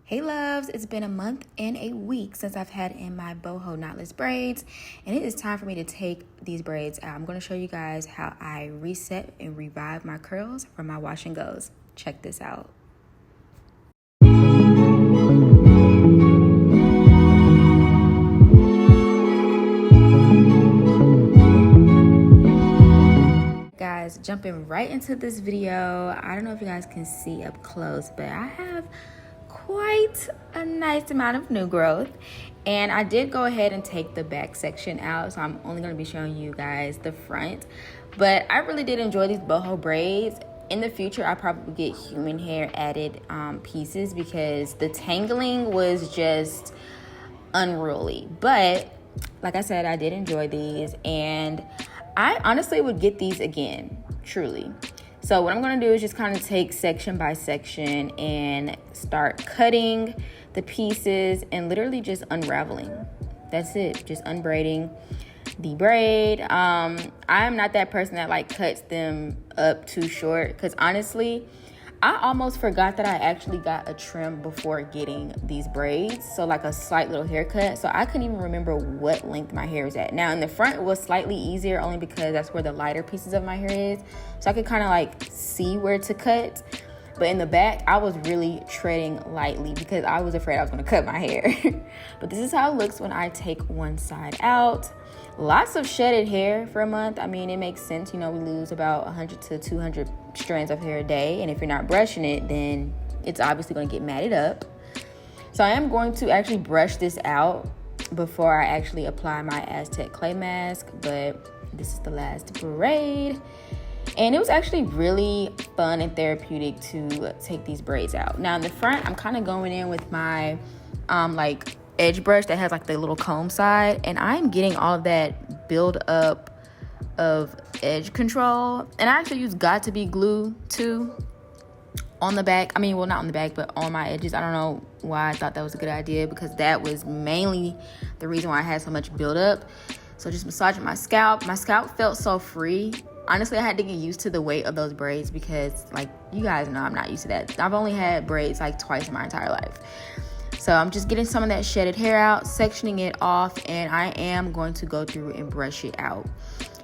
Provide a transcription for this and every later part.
Hey loves, it's been a month and a week since I've had in my boho knotless braids, and it is time for me to take these braids out. I'm going to show you guys how I reset and revive my curls from my wash and goes. Check this out. Guys, jumping right into this video. I don't know if you guys can see up close, but I have quite a nice amount of new growth, and I did go ahead and take the back section out, so I'm only going to be showing you guys the front. But I really did enjoy these boho braids. In the future, I probably get human hair added pieces because the tangling was just unruly. But like I said, I did enjoy these, and I honestly would get these again, truly. So what I'm going to do is just kind of take section by section and start cutting the pieces and literally just unraveling. That's it, just unbraiding the braid. I am not that person that like cuts them up too short, because honestly, I almost forgot that I actually got a trim before getting these braids. So like a slight little haircut. So I couldn't even remember what length my hair is at. Now in the front it was slightly easier only because that's where the lighter pieces of my hair is. So I could kind of like see where to cut. But in the back, I was really treading lightly because I was afraid I was going to cut my hair. But this is how it looks when I take one side out. Lots of shedded hair for a month. I mean, it makes sense. You know, we lose about 100 to 200 strands of hair a day. And if you're not brushing it, then it's obviously going to get matted up. So I am going to actually brush this out before I actually apply my Aztec clay mask. But this is the last braid. And it was actually really fun and therapeutic to take these braids out. Now in the front, I'm kind of going in with my like edge brush that has like the little comb side, and I'm getting all of that build up of edge control. And I actually use got2b glue too on the back. I mean, well, not on the back, but on my edges. I don't know why I thought that was a good idea, because that was mainly the reason why I had so much build up. So just massaging my scalp. My scalp felt so free. Honestly, I had to get used to the weight of those braids because, like, you guys know I'm not used to that. I've only had braids like twice in my entire life. So I'm just getting some of that shedded hair out, sectioning it off, and I am going to go through and brush it out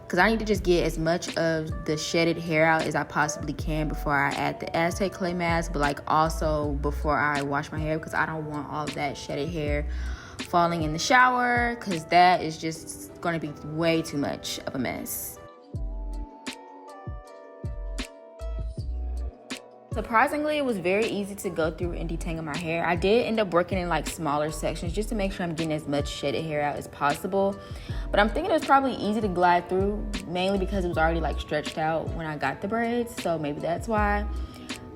because I need to just get as much of the shedded hair out as I possibly can before I add the Aztec clay mask, but like also before I wash my hair, because I don't want all of that shedded hair falling in the shower, because that is just going to be way too much of a mess. Surprisingly, it was very easy to go through and detangle my hair. I did end up working in like smaller sections just to make sure I'm getting as much shedded hair out as possible. But I'm thinking it was probably easy to glide through, mainly because it was already like stretched out when I got the braids. So maybe that's why.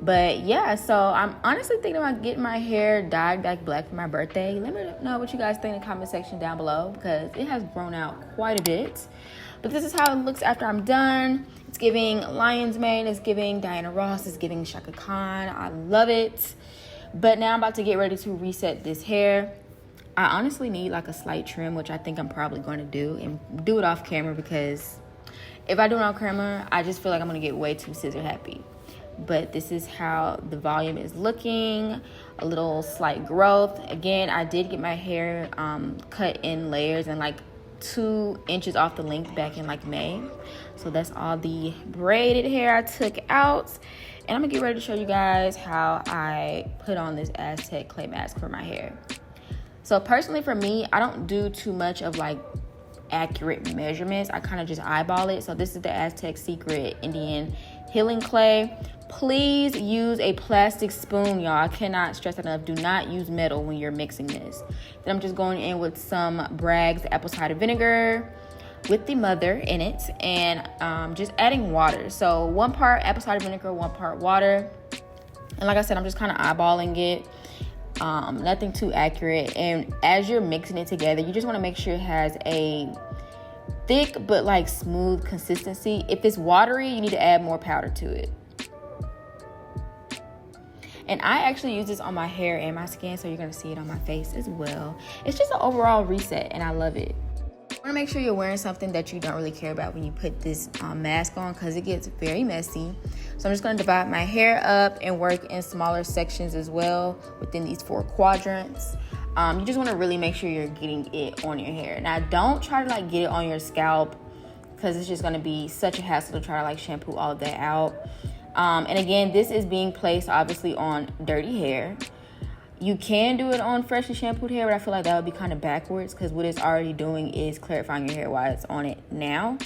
But yeah, so I'm honestly thinking about getting my hair dyed back black for my birthday. Let me know what you guys think in the comment section down below, because it has grown out quite a bit. But this is how it looks after I'm done. It's giving Lion's Mane, it's giving Diana Ross, it's giving Chaka Khan. I love it. But now I'm about to get ready to reset this hair. I honestly need like a slight trim, which I think I'm probably going to do, and do it off camera, because if I do it on camera, I just feel like I'm going to get way too scissor happy. But this is how the volume is looking. A little slight growth. Again, I did get my hair cut in layers and like 2 inches off the length back in like May. So that's all the braided hair I took out, and I'm gonna get ready to show you guys how I put on this Aztec clay mask for my hair. So personally for me, I don't do too much of like accurate measurements. I kind of just eyeball it. So this is the Aztec Secret Indian Healing Clay. Please use a plastic spoon, y'all. I cannot stress that enough. Do not use metal when you're mixing this. Then I'm just going in with some Braggs apple cider vinegar with the mother in it, and just adding water. So 1 part apple cider vinegar, 1 part water. And like I said, I'm just kind of eyeballing it. Nothing too accurate. And as you're mixing it together, you just want to make sure it has a thick but like smooth consistency. If it's watery, you need to add more powder to it. And I actually use this on my hair and my skin, so you're going to see it on my face as well. It's just an overall reset, and I love it. You want to make sure you're wearing something that you don't really care about when you put this mask on, because it gets very messy. So I'm just going to divide my hair up and work in smaller sections as well within these 4 quadrants. You just want to really make sure you're getting it on your hair. Now, don't try to like get it on your scalp, because it's just going to be such a hassle to try to like shampoo all of that out. And again, this is being placed obviously on dirty hair. You can do it on freshly shampooed hair, but I feel like that would be kind of backwards, because what it's already doing is clarifying your hair while it's on it now.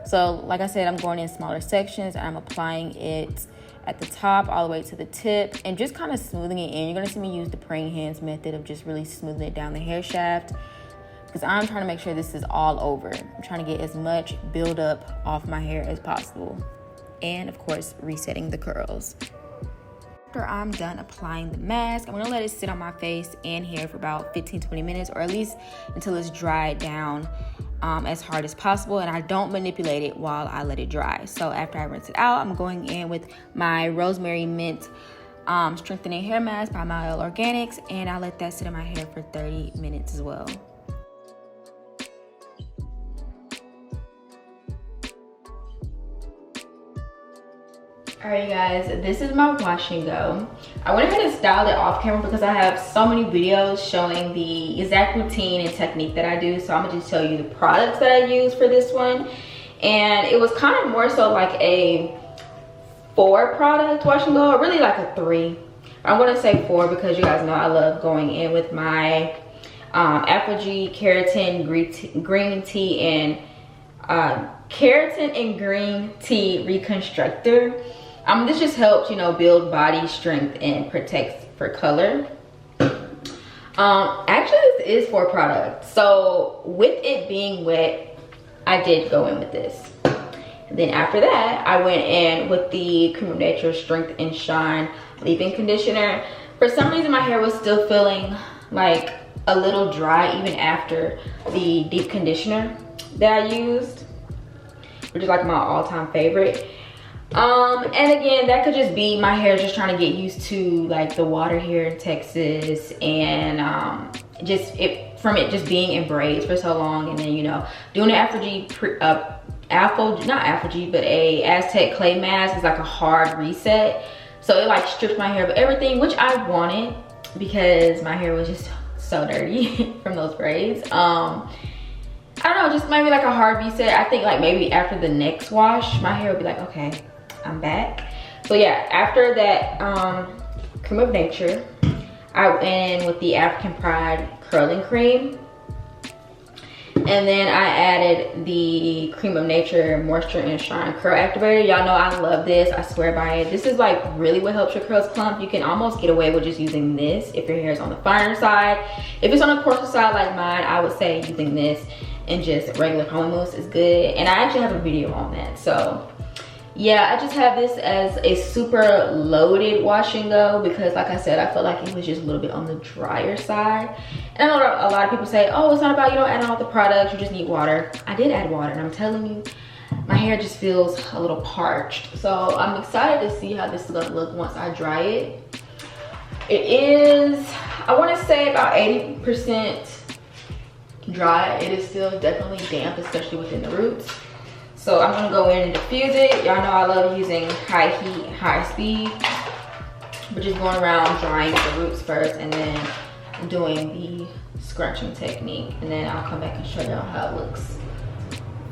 So like I said, I'm going in smaller sections. I'm applying it at the top all the way to the tip and just kind of smoothing it in. You're going to see me use the praying hands method of just really smoothing it down the hair shaft, because I'm trying to make sure this is all over. I'm trying to get as much buildup off my hair as possible. And of course, resetting the curls. After I'm done applying the mask, I'm gonna let it sit on my face and hair for about 15-20 minutes, or at least until it's dried down as hard as possible. And I don't manipulate it while I let it dry. So after I rinse it out, I'm going in with my Rosemary Mint Strengthening Hair Mask by Mielle Organics, and I let that sit in my hair for 30 minutes as well. Alright guys, this is my wash and go. I went ahead and styled it off camera because I have so many videos showing the exact routine and technique that I do. So I'm gonna just tell you the products that I use for this one. And it was kind of more so like a 4 product wash and go, or really like a 3. I'm gonna say 4 because you guys know I love going in with my Afro-G Keratin Green Tea and Keratin and Green Tea Reconstructor. This just helps, you know, build body strength and protects for color. Actually, this is 4 products. So with it being wet, I did go in with this. And then after that, I went in with the Cream of Nature Strength and Shine leave-in conditioner. For some reason, my hair was still feeling like a little dry even after the deep conditioner that I used, which is like my all-time favorite. And again, that could just be my hair just trying to get used to like the water here in Texas, and from it just being in braids for so long, and then, you know, doing the a Aztec clay mask is like a hard reset. So it like stripped my hair of everything, which I wanted because my hair was just so dirty from those braids. I don't know, just maybe like a hard reset. I think like maybe after the next wash, my hair would be like, okay, I'm back. So yeah, after that Cream of Nature, I went in with the African Pride curling cream. And then I added the Cream of Nature Moisture and Shine Curl Activator. Y'all know I love this. I swear by it. This is like really what helps your curls clump. You can almost get away with just using this if your hair is on the finer side. If it's on the coarser side like mine, I would say using this and just regular combing mousse is good. And I actually have a video on that. So yeah, I just have this as a super loaded wash and go because, like I said, I felt like it was just a little bit on the drier side. And I know a lot of people say, oh, it's not about you don't add all the products, you just need water. I did add water, and I'm telling you, my hair just feels a little parched. So I'm excited to see how this is gonna look once I dry it. It is, I wanna say about 80% dry. It is still definitely damp, especially within the roots. So I'm gonna go in and diffuse it. Y'all know I love using high heat, high speed. But just going around drying the roots first and then doing the scrunching technique. And then I'll come back and show y'all how it looks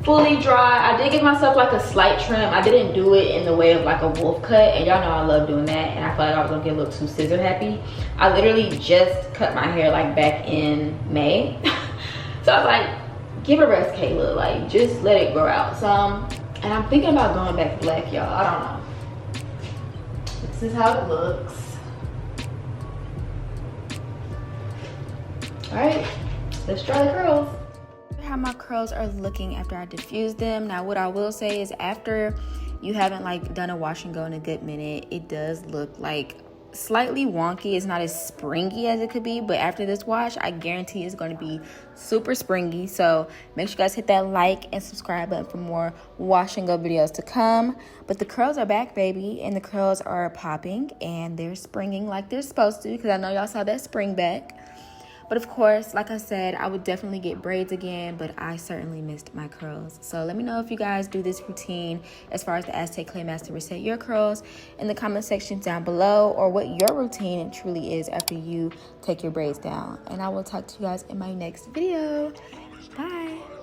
fully dry. I did give myself like a slight trim. I didn't do it in the way of like a wolf cut. And y'all know I love doing that. And I felt like I was gonna get a little too scissor happy. I literally just cut my hair like back in May. So I was like, give it a rest, Kayla. Like, just let it grow out some. And I'm thinking about going back black, y'all. I don't know. This is how it looks. All right, let's dry the curls. How my curls are looking after I diffuse them. Now, what I will say is after you haven't like done a wash and go in a good minute, it does look like slightly wonky. It's not as springy as it could be, but after this wash, I guarantee it's going to be super springy. So make sure you guys hit that like and subscribe button for more wash and go videos to come. But the curls are back, baby, and the curls are popping and they're springing like they're supposed to, because I know y'all saw that spring back. But of course, like I said, I would definitely get braids again, but I certainly missed my curls. So let me know if you guys do this routine as far as the Aztec Clay Mask to reset your curls in the comment section down below, or what your routine truly is after you take your braids down. And I will talk to you guys in my next video. Bye.